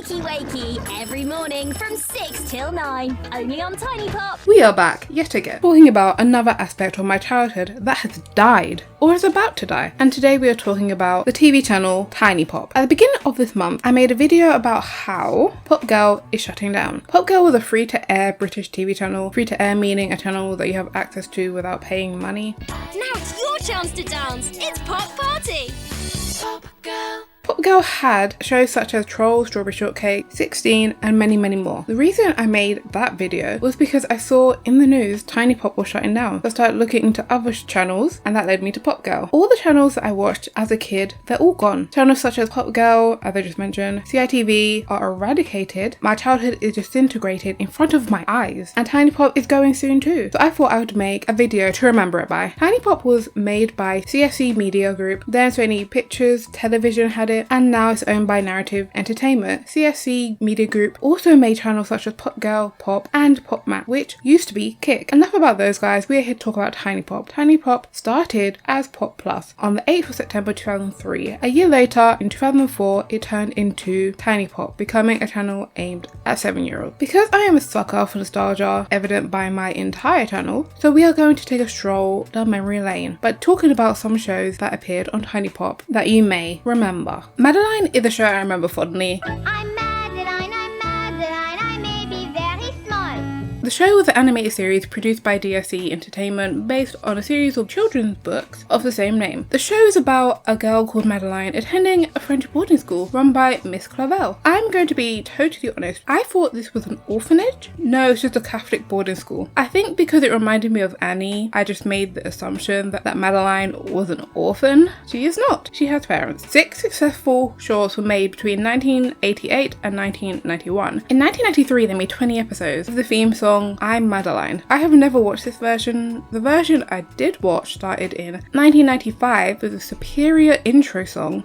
Wakey every morning from 6 till 9, only on Tiny Pop. We are back yet again, talking about another aspect of my childhood that has died or is about to die. And today we are talking about the TV channel Tiny Pop. At the beginning of this month, I made a video about how Pop Girl is shutting down. Pop Girl was a free-to-air British TV channel. Free-to-air meaning a channel that you have access to without paying money. Now it's your chance to dance. It's Pop Party. Pop Girl. Pop Girl had shows such as Trolls, Strawberry Shortcake, 16 and many more. The reason I made that video was because I saw in the news Tiny Pop was shutting down. So I started looking into other channels and that led me to Pop Girl. All the channels that I watched as a kid, they're all gone. Channels such as Pop Girl, as I just mentioned, CITV are eradicated. My childhood is disintegrated in front of my eyes and Tiny Pop is going soon too. So I thought I would make a video to remember it by. Tiny Pop was made by CSC Media Group, then Sony Pictures Television had it, and now it's owned by Narrative Entertainment. CSC Media Group also made channels such as Pop Girl, Pop and Pop Mat, which used to be Kick. Enough about those guys, we're here to talk about Tiny Pop. Tiny Pop started as Pop Plus on the 8th of September 2003. A year later, in 2004, it turned into Tiny Pop, becoming a channel aimed at 7-year-olds. Because I am a sucker for nostalgia, evident by my entire channel, so we are going to take a stroll down memory lane, but talking about some shows that appeared on Tiny Pop that you may remember. Madeline is a show I remember fondly. I'm Madeline, I may be very small. The show was an animated series produced by DSE Entertainment based on a series of children's books of the same name. The show is about a girl called Madeline attending a French boarding school run by Miss Clavel. I'm going to be totally honest, I thought this was an orphanage. No, it's just a Catholic boarding school. I think because it reminded me of Annie, I just made the assumption that Madeline was an orphan. She is not. She has parents. 6 successful shorts were made between 1988 and 1991. In 1993, they made 20 episodes of the theme song I'm Madeline. I have never watched this version. The version I did watch started in 1995 with a superior intro song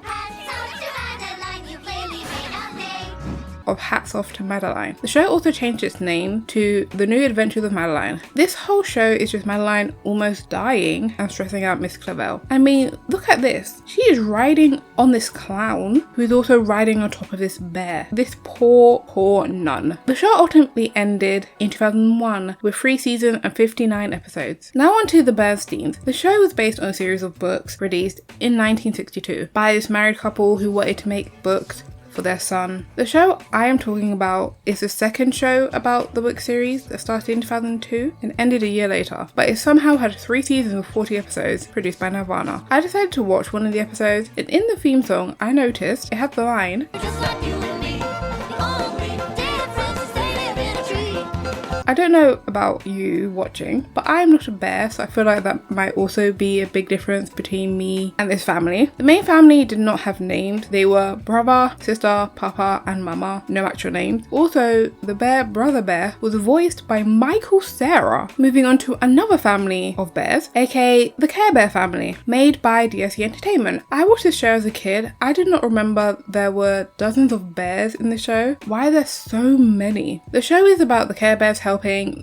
of Hats Off to Madeline. The show also changed its name to The New Adventures of Madeline. This whole show is just Madeline almost dying and stressing out Miss Clavel. I mean, look at this. She is riding on this clown who is also riding on top of this bear. This poor nun. The show ultimately ended in 2001 with 3 seasons and 59 episodes. Now on to the Bernsteins. The show was based on a series of books released in 1962 by this married couple who wanted to make books for their son. The show I am talking about is the second show about the book series that started in 2002 and ended a year later, but it somehow had 3 seasons of 40 episodes produced by Nirvana. I decided to watch one of the episodes, and in the theme song I noticed it had the line, Just like you and me, the only difference is they live in a tree. I don't know about you watching, but I'm not a bear, so I feel like that might also be a big difference between me and this family. The main family did not have names. They were brother, sister, papa, and mama. No actual names. Also, the bear, Brother Bear, was voiced by Michael Cera. Moving on to another family of bears, aka the Care Bear family, made by DSE Entertainment. I watched this show as a kid. I did not remember there were dozens of bears in the show. Why are there so many? The show is about the Care Bears helping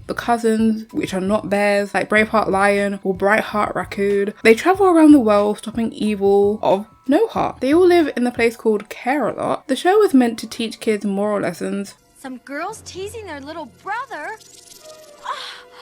the cousins, which are not bears, like Braveheart Lion or Brightheart Raccoon. They travel around the world stopping evil of no heart. They all live in the place called Care-a-Lot. The show was meant to teach kids moral lessons. Some girls teasing their little brother.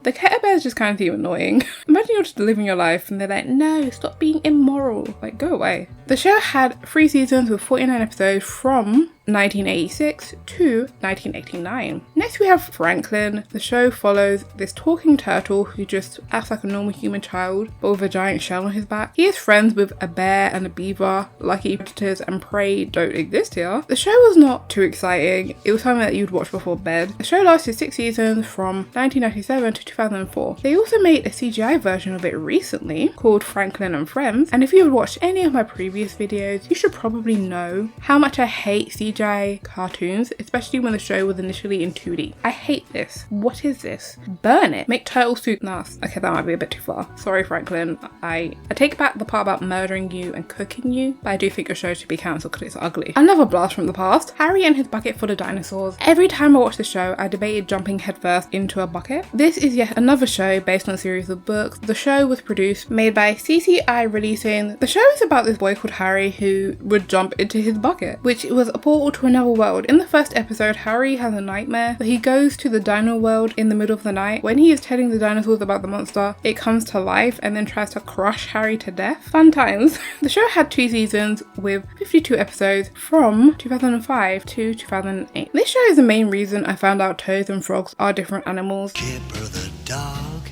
The Care Bears just kind of seem annoying. Imagine you're just living your life and they're like, no, stop being immoral. Like, go away. The show had 3 seasons with 49 episodes from 1986 to 1989. Next we have Franklin. The show follows this talking turtle who just acts like a normal human child but with a giant shell on his back. He is friends with a bear and a beaver. Lucky predators and prey don't exist here. The show was not too exciting. It was something that you'd watch before bed. The show lasted 6 seasons from 1997 to 2004. They also made a CGI version of it recently called Franklin and Friends, and if you have watched any of my previous videos, you should probably know how much I hate CGI cartoons, especially when the show was initially in 2D. I hate this. What is this? Burn it. Make turtle soup nice. Okay, that might be a bit too far. Sorry, Franklin. I take back the part about murdering you and cooking you, but I do think your show should be cancelled because it's ugly. Another blast from the past. Harry and his bucket full of dinosaurs. Every time I watch the show, I debated jumping headfirst into a bucket. This is yet another show based on a series of books. The show was produced, made by CCI Releasing. The show is about this boy called Harry who would jump into his bucket, which was a poor portal to another world. In the first episode, Harry has a nightmare, so he goes to the dino world in the middle of the night. When he is telling the dinosaurs about the monster, it comes to life and then tries to crush Harry to death. Fun times. The show had 2 seasons with 52 episodes from 2005 to 2008. This show is the main reason I found out toads and frogs are different animals. Kipper the dog.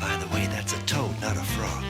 By the way, that's a toad, not a frog.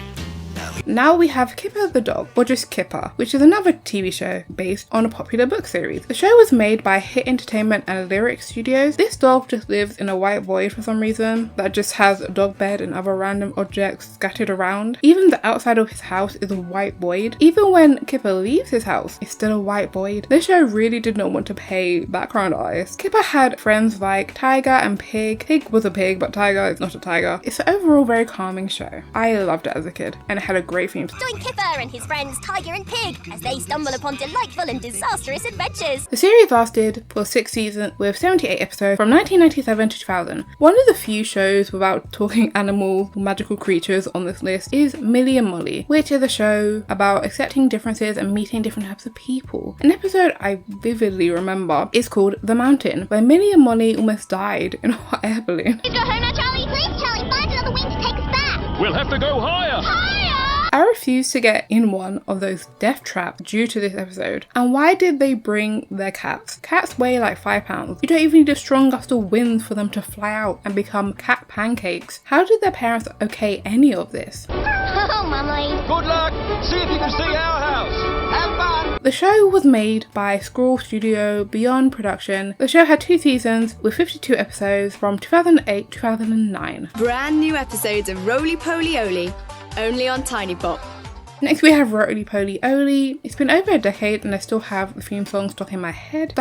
Now we have Kipper the dog, or just Kipper, which is another TV show based on a popular book series. The show was made by Hit Entertainment and Lyric Studios. This dog just lives in a white void for some reason that just has a dog bed and other random objects scattered around. Even the outside of his house is a white void. Even when Kipper leaves his house, it's still a white void. This show really did not want to pay background artists. Kipper had friends like Tiger and Pig. Pig was a pig, but Tiger is not a tiger. It's an overall very calming show. I loved it as a kid, and it had a great theme. Join Kipper and his friends Tiger and Pig as they stumble upon delightful and disastrous adventures. The series lasted for 6 seasons with 78 episodes from 1997 to 2000. One of the few shows without talking animals or magical creatures on this list is Millie and Molly, which is a show about accepting differences and meeting different types of people. An episode I vividly remember is called The Mountain, where Millie and Molly almost died in a hot air balloon. Please go home now, Charlie. Please, Charlie, find another wing to take us back. We'll have to go higher. I refuse to get in one of those death traps due to this episode. And why did they bring their cats? Cats weigh like 5 pounds. You don't even need a strong gust of wind for them to fly out and become cat pancakes. How did their parents okay any of this? Oh, Mommy. Good luck. See if you can see our house. Have fun. The show was made by Scroll Studio Beyond Production. The show had 2 seasons with 52 episodes from 2008 to 2009. Brand new episodes of Roly Poly Oly, only on tinypop. Next we have Roly Poly Oly. It's been over a decade and I still have the theme song stuck in my head.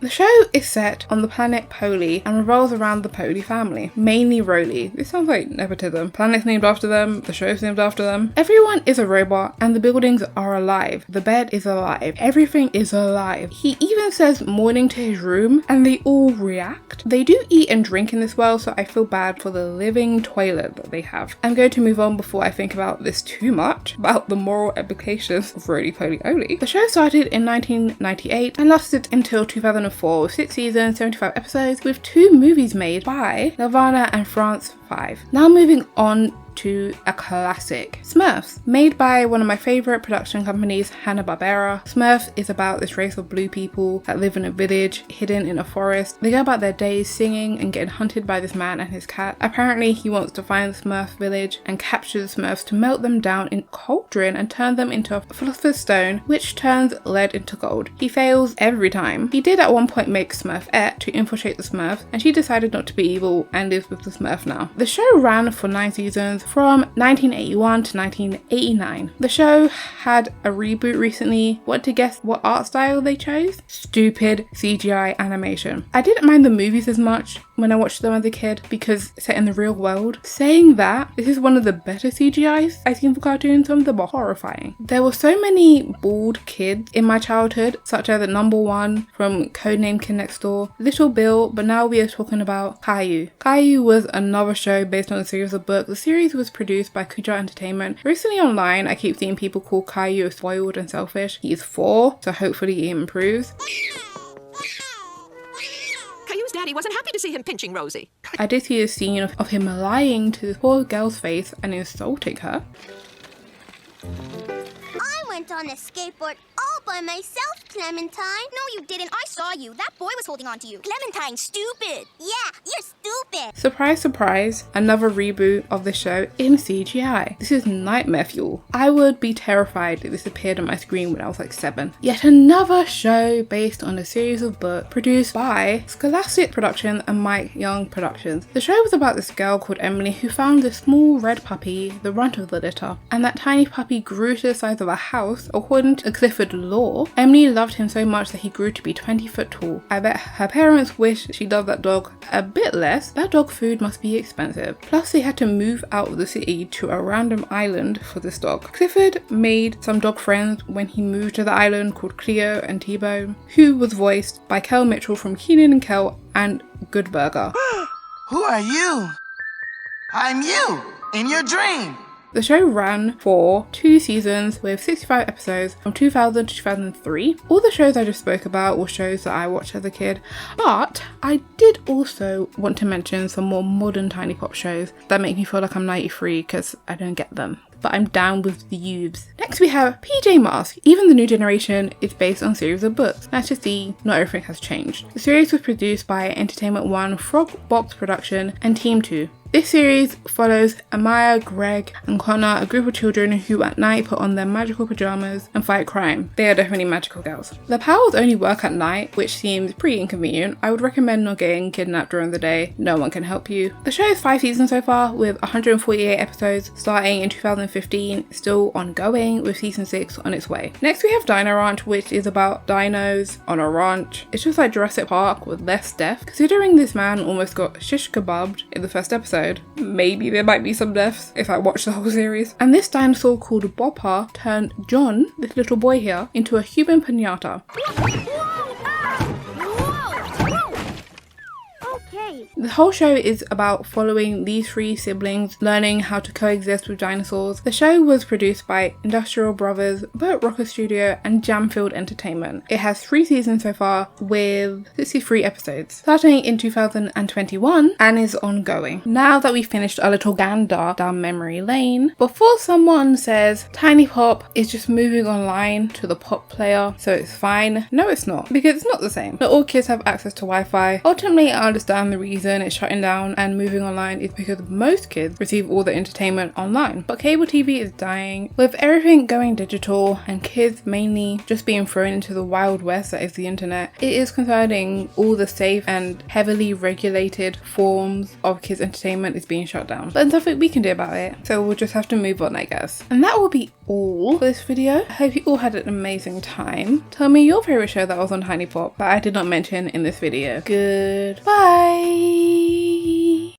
The show is set on the planet Poly and revolves around the Poly family, mainly Roly. This sounds like nepotism. Planet's named after them, the show's named after them. Everyone is a robot and the buildings are alive. The bed is alive. Everything is alive. He even says morning to his room and they all react. They do eat and drink in this world, so I feel bad for the living toilet that they have. I'm going to move on before I think about this too much, about the moral implications of Roly Poly Oly. The show started in 1998 and lasted until 2004 with 6 seasons, 75 episodes, with 2 movies made by Nelvana and France 5. Now moving on to a classic, Smurfs, made by one of my favourite production companies, Hanna-Barbera. Smurfs is about this race of blue people that live in a village hidden in a forest. They go about their days singing and getting hunted by this man and his cat. Apparently he wants to find the Smurf village and capture the Smurfs to melt them down in a cauldron and turn them into a philosopher's stone, which turns lead into gold. He fails every time. He did at one point make Smurfette to infiltrate the Smurfs, and she decided not to be evil and lives with the Smurf now. The show ran for 9 seasons from 1981 to 1989. The show had a reboot recently. Want to guess what art style they chose? Stupid CGI animation. I didn't mind the movies as much when I watched them as a kid because it's set in the real world. Saying that, this is one of the better CGIs I've seen for cartoons. Some of them are horrifying. There were so many bald kids in my childhood, such as Number 1 from Codename Kid Next Door, Little Bill, but now we are talking about Caillou. Caillou was another show based on a series of books. The series was produced by Kuja Entertainment. Recently online, I keep seeing people call Caillou spoiled and selfish. He is 4, so hopefully he improves. Caillou's daddy wasn't happy to see him pinching Rosie. I did see a scene of him lying to this poor girl's face and insulting her. I went on a skateboard all by myself, Clementine. No, you didn't. I saw you. That boy was holding on to you. Clementine, stupid. Yeah, you're stupid. Surprise, surprise, another reboot of the show in CGI. This is nightmare fuel. I would be terrified if this appeared on my screen when I was like 7. Yet another show based on a series of books produced by Scholastic Productions and Mike Young Productions. The show was about this girl called Emily who found this small red puppy, the runt of the litter, and that tiny puppy grew to the size of a house. According to Clifford lore, Emily loved him so much that he grew to be 20 foot tall. I bet her parents wish she loved that dog a bit less. That dog food must be expensive. Plus they had to move out of the city to a random island for this dog. Clifford made some dog friends when he moved to the island called Cleo and TBO, who was voiced by Kel Mitchell from Keenan and Kel and Good Burger. Who are you? I'm you in your dream. The show ran for 2 seasons with 65 episodes from 2000 to 2003. All the shows I just spoke about were shows that I watched as a kid, but I did also want to mention some more modern tiny pop shows that make me feel like I'm 93 because I don't get them. But I'm down with the youths. Next we have PJ Masks. Even the new generation is based on a series of books. Nice to see not everything has changed. The series was produced by Entertainment One, Frog Box Production and Team 2. This series follows Amaya, Greg and Connor, a group of children who at night put on their magical pajamas and fight crime. They are definitely magical girls. Their powers only work at night, which seems pretty inconvenient. I would recommend not getting kidnapped during the day. No one can help you. The show is 5 seasons so far with 148 episodes starting in 2015, still ongoing with season 6 on its way. Next we have Dino Ranch, which is about dinos on a ranch. It's just like Jurassic Park with less death. Considering this man almost got shish kebabbed in the first episode, maybe there might be some deaths if I watch the whole series. And this dinosaur called Bopper turned John, this little boy here, into a human piñata. The whole show is about following these 3 siblings learning how to coexist with dinosaurs. The show was produced by Industrial Brothers, Burt Rocker Studio and Jamfield Entertainment. It has 3 seasons so far with 63 episodes, starting in 2021 and is ongoing. Now that we've finished our little gander down memory lane, before someone says Tiny Pop is just moving online to the pop player so it's fine, no it's not, because it's not the same. Not all kids have access to Wi-Fi. Ultimately I understand the reason it's shutting down and moving online is because most kids receive all their entertainment online, but cable TV is dying. With everything going digital and kids mainly just being thrown into the wild west that is the internet, it is concerning all the safe and heavily regulated forms of kids entertainment is being shut down. But there's nothing we can do about it, so we'll just have to move on I guess. And that will be all for this video. I hope you all had an amazing time. Tell me your favourite show that was on Tiny Pop that I did not mention in this video. Goodbye!